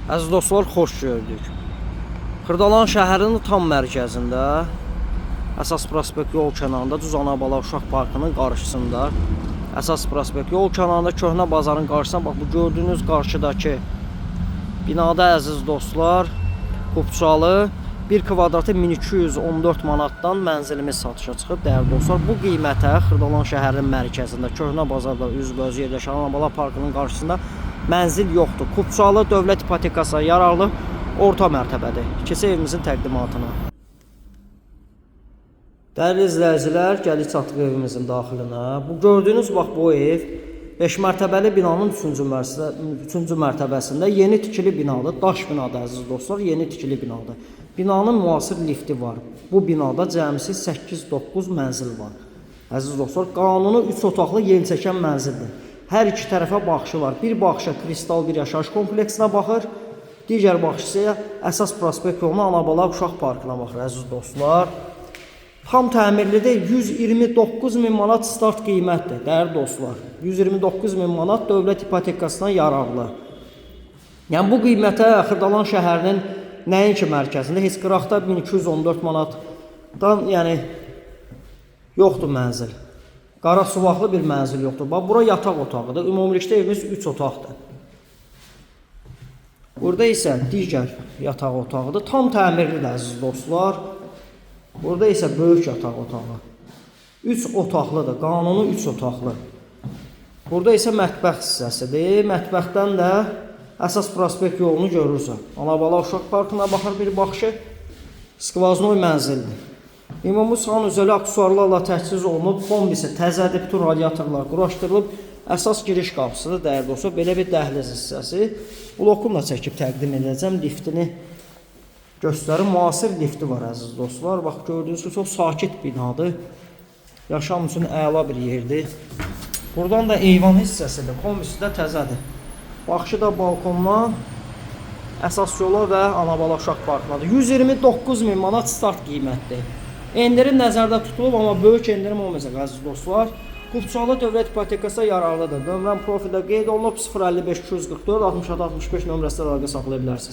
Əziz dostlar, xoş gördük. Xırdalan şəhərinin tam mərkəzində, əsas prospekt yol kənarında, Düz Ana-Bala Uşaq Parkının qarşısında, əsas prospekt yol kənarında Köhnə bazarın qarşısında, bax bu gördüyünüz qarşıdakı binada əziz dostlar, Qubçalı 1 kvadratı 1214 manatdan mənzilimiz satışa çıxıb. Dəyərli dostlar, bu qiymətə Xırdalan şəhərinin mərkəzində, Köhnə bazarda üzbəüz yerləşən Ana-Bala Parkının qarşısında mənzil yoxdur. Qubçalı dövlət ipotekasına yararlı orta mərtəbədir. Keçək evimizin təqdimatına. Dəyərli izləyicilər, gəlik çatdıq evimizin daxilinə. Bu gördüyünüz bax bu ev 5 mərtəbəli binanın 3-cü mərtəbəsində yeni tikili binadır. Daş binadır əziz dostlar, yeni tikili binadır. Binanın müasir lifti var. Bu binada cəmisi 8-9 mənzil var. Əziz dostlar, qanuni 3 otaqlı yel çəkən mənzildir. Hər iki tərəfə baxışı var. Bir baxışa Kristal bir yaşayış kompleksinə baxır, digər baxış isə əsas prospekt yoluna Ana-Bala Uşaq Parkına baxır əziz dostlar. Tam təmirlidir. 129.000 manat start qiymətdir dəyərli dostlar. 129.000 manat dövlət ipotekasına yararlı. Yəni bu qiymətə Xırdalan şəhərinin nəinki mərkəzində heç qıraqda 1214 manatdan yəni yoxdur mənzil. Qara suvaqlı bir mənzil yoxdur. Bax bura yataq otağıdır. Ümumilikdə evimiz 3 otaqdır. Burada isə digər yataq otağıdır. Tam təmirlidir əziz dostlar. Burada isə böyük yataq otağı. 3 otaqlıdır. Qanuni 3 otaqlı. Burada isə mətbəx hissəsidir. Mətbəxdən də əsas prospekt yolunu görürsən. Ana-Bala Uşaq Parkına baxır bir baxışı. Skvaznoy mənzildir. Ümumi sahan üzəli aksesuarlarla təchiz olunub. Kombisi təzədir. Bütün radiatorlar quraşdırılıb. Əsas giriş qapısıdır dəyərli dostlar. Belə bir dəhliz hissəsi. Blokunu da çəkib təqdim edəcəm. Liftini göstərim. Müasir lifti var əziz dostlar. Bax gördüyünüz kimi çox sakit binadır. Yaşam üçün əla bir yerdir. Buradan da eyvan hissəsidir. Kombisi də təzədir. Baxışı da balkondan əsas yola və Ana-Bala Uşaq Parkınadır. 129.000 manat start qiymətdir. Endirim nəzərdə tutulub, amma böyük endirim olmayacaq əziz dostlar. Qubçalı dövlət ipotekasına yararlıdır. Nömrəm profildə qeyd olunub 055 244 66 65 nömrəsində əlaqə saxlaya bilərsiniz.